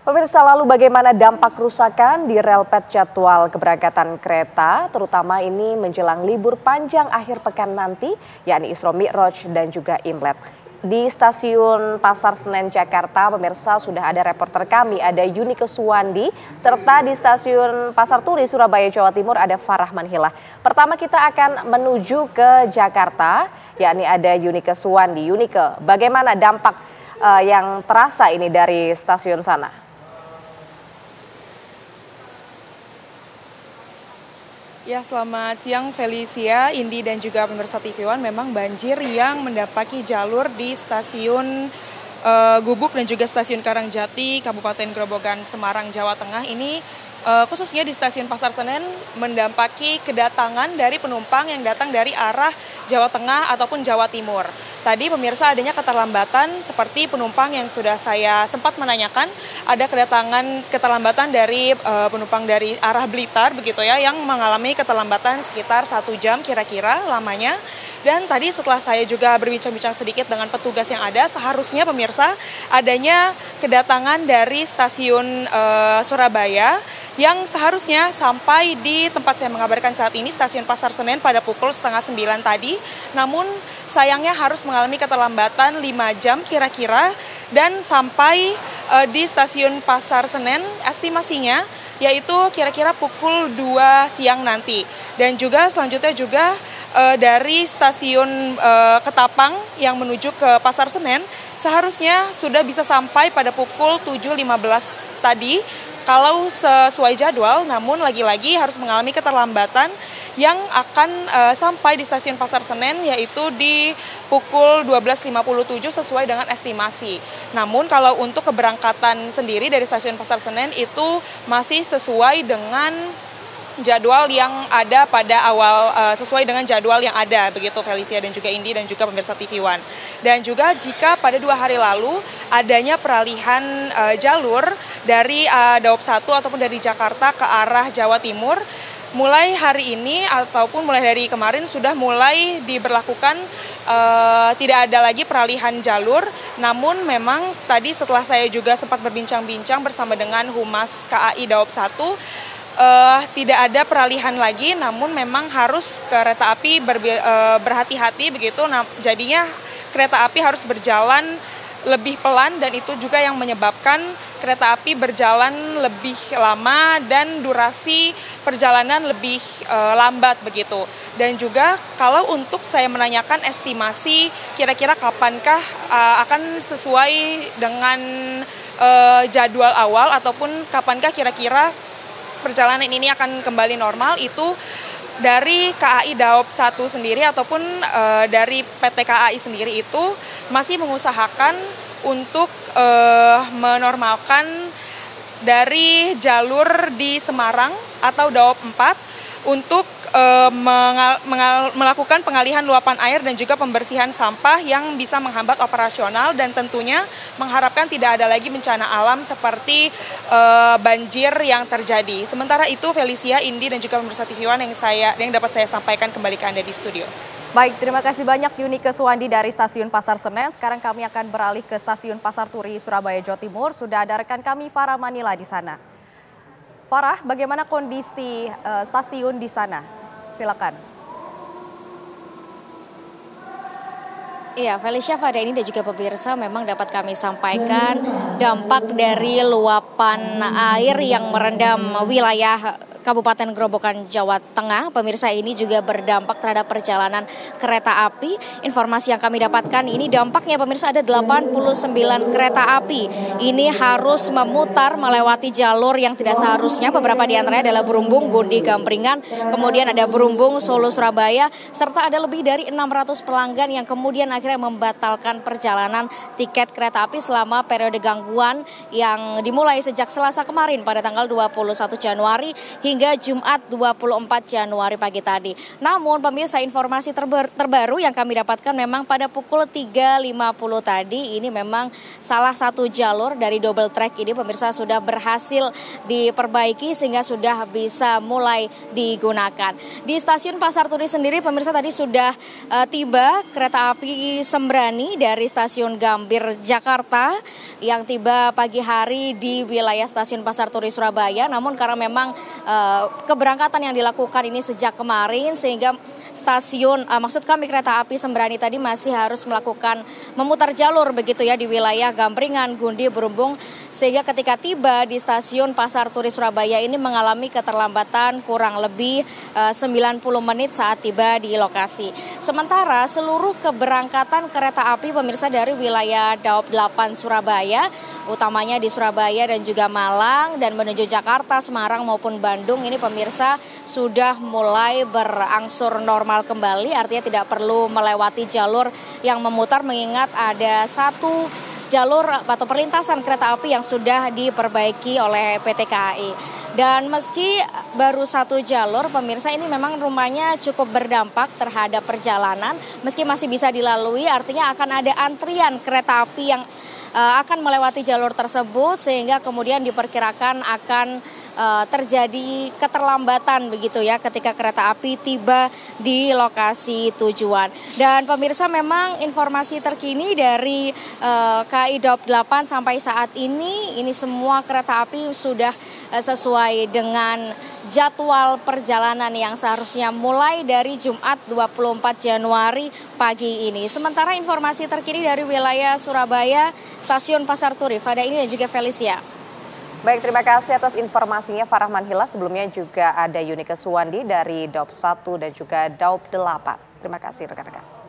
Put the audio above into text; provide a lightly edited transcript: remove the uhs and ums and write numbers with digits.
Pemirsa, lalu bagaimana dampak kerusakan di relpet jadwal keberangkatan kereta, terutama ini menjelang libur panjang akhir pekan nanti, yakni Isra Mi'raj dan juga Imlek. Di stasiun Pasar Senen Jakarta, pemirsa, sudah ada reporter kami, ada Yunike Suwandi, serta di stasiun Pasar Turi Surabaya, Jawa Timur ada Farah Manhilah. Pertama kita akan menuju ke Jakarta, yakni ada Yunike Suwandi. Yunike, bagaimana dampak yang terasa ini dari stasiun sana? Ya, selamat siang Felicia, Indi dan juga pemirsa TV One. Memang banjir yang mendapati jalur di stasiun Gubuk dan juga stasiun Karangjati, Kabupaten Grobogan, Semarang, Jawa Tengah ini khususnya di stasiun Pasar Senen mendampaki kedatangan dari penumpang yang datang dari arah Jawa Tengah ataupun Jawa Timur. Tadi pemirsa adanya keterlambatan seperti penumpang yang sudah saya sempat menanyakan, ada keterlambatan dari penumpang dari arah Blitar begitu ya, yang mengalami keterlambatan sekitar 1 jam kira-kira lamanya. Dan tadi setelah saya juga berbincang-bincang sedikit dengan petugas yang ada, seharusnya pemirsa adanya kedatangan dari stasiun Surabaya yang seharusnya sampai di tempat saya mengabarkan saat ini, stasiun Pasar Senen pada pukul 8:30 tadi. Namun sayangnya harus mengalami keterlambatan 5 jam kira-kira dan sampai di stasiun Pasar Senen estimasinya yaitu kira-kira pukul 2 siang nanti. Dan juga selanjutnya juga dari stasiun Ketapang yang menuju ke Pasar Senen seharusnya sudah bisa sampai pada pukul 7.15 tadi kalau sesuai jadwal, namun lagi-lagi harus mengalami keterlambatan yang akan sampai di stasiun Pasar Senen yaitu di pukul 12.57 sesuai dengan estimasi. Namun kalau untuk keberangkatan sendiri dari stasiun Pasar Senen itu masih sesuai dengan jadwal yang ada pada awal, sesuai dengan jadwal yang ada begitu Felicia dan juga Indi dan juga pemirsa TV One. Dan juga jika pada 2 hari lalu adanya peralihan jalur dari Daop 1 ataupun dari Jakarta ke arah Jawa Timur, mulai hari ini ataupun mulai dari kemarin sudah mulai diberlakukan tidak ada lagi peralihan jalur. Namun memang tadi setelah saya juga sempat berbincang-bincang bersama dengan Humas KAI Daop 1, tidak ada peralihan lagi, namun memang harus kereta api berhati-hati begitu. Jadinya kereta api harus berjalan lebih pelan dan itu juga yang menyebabkan kereta api berjalan lebih lama dan durasi perjalanan lebih lambat begitu. Dan juga kalau untuk saya menanyakan estimasi kira-kira kapankah akan sesuai dengan jadwal awal ataupun kapankah kira-kira perjalanan ini akan kembali normal, itu dari KAI Daop 1 sendiri ataupun dari PT KAI sendiri itu masih mengusahakan untuk menormalkan dari jalur di Semarang atau Daop 4 untuk melakukan pengalihan luapan air dan juga pembersihan sampah yang bisa menghambat operasional dan tentunya mengharapkan tidak ada lagi bencana alam seperti banjir yang terjadi. Sementara itu Felicia, Indi dan juga pemirsa TV One yang dapat saya sampaikan kembali ke Anda di studio. Baik, terima kasih banyak Yunike Suwandi dari stasiun Pasar Senen. Sekarang kami akan beralih ke stasiun Pasar Turi Surabaya, Jawa Timur. Sudah ada rekan kami Farah Manhilah di sana. Farah, bagaimana kondisi stasiun di sana? Silakan. Iya, Felicia, pada ini dan juga pemirsa memang dapat kami sampaikan dampak dari luapan air yang merendam wilayah Kabupaten Grobogan, Jawa Tengah. Pemirsa, ini juga berdampak terhadap perjalanan kereta api. Informasi yang kami dapatkan ini dampaknya pemirsa ada 89 kereta api. Ini harus memutar melewati jalur yang tidak seharusnya. Beberapa di antaranya adalah Berumbung, Gundi, Gampringan, kemudian ada Berumbung, Solo, Surabaya, serta ada lebih dari 600 pelanggan yang kemudian akhirnya membatalkan perjalanan tiket kereta api selama periode gangguan yang dimulai sejak Selasa kemarin pada tanggal 21 Januari hingga Jumat 24 Januari pagi tadi. Namun pemirsa, informasi terbaru yang kami dapatkan memang pada pukul 3.50 tadi ini memang salah satu jalur dari double track ini pemirsa sudah berhasil diperbaiki sehingga sudah bisa mulai digunakan. Di stasiun Pasar Turi sendiri pemirsa tadi sudah tiba kereta api Sembrani dari stasiun Gambir Jakarta yang tiba pagi hari di wilayah stasiun Pasar Turi Surabaya. Namun karena memang keberangkatan yang dilakukan ini sejak kemarin sehingga maksud kami kereta api Sembrani tadi masih harus memutar jalur begitu ya di wilayah Gambringan, Gundi, Berumbung, sehingga ketika tiba di stasiun Pasar Turi Surabaya ini mengalami keterlambatan kurang lebih 90 menit saat tiba di lokasi. Sementara seluruh keberangkatan kereta api pemirsa dari wilayah Daob 8 Surabaya, utamanya di Surabaya dan juga Malang dan menuju Jakarta, Semarang maupun Bandung ini pemirsa sudah mulai berangsur normal kembali, artinya tidak perlu melewati jalur yang memutar mengingat ada satu jalur atau perlintasan kereta api yang sudah diperbaiki oleh PT KAI. Dan meski baru satu jalur, pemirsa ini memang rumahnya cukup berdampak terhadap perjalanan. Meski masih bisa dilalui, artinya akan ada antrian kereta api yang akan melewati jalur tersebut sehingga kemudian diperkirakan akan terjadi keterlambatan begitu ya ketika kereta api tiba di lokasi tujuan. Dan pemirsa memang informasi terkini dari KAI Daob 8 sampai saat ini semua kereta api sudah sesuai dengan jadwal perjalanan yang seharusnya mulai dari Jumat 24 Januari pagi ini. Sementara informasi terkini dari wilayah Surabaya, stasiun Pasar Turi, Fada ini dan juga Felicia. Baik, terima kasih atas informasinya Farahman Hilal. Sebelumnya juga ada Yunike Suwandi dari Daob 1 dan juga Daob 8. Terima kasih rekan-rekan.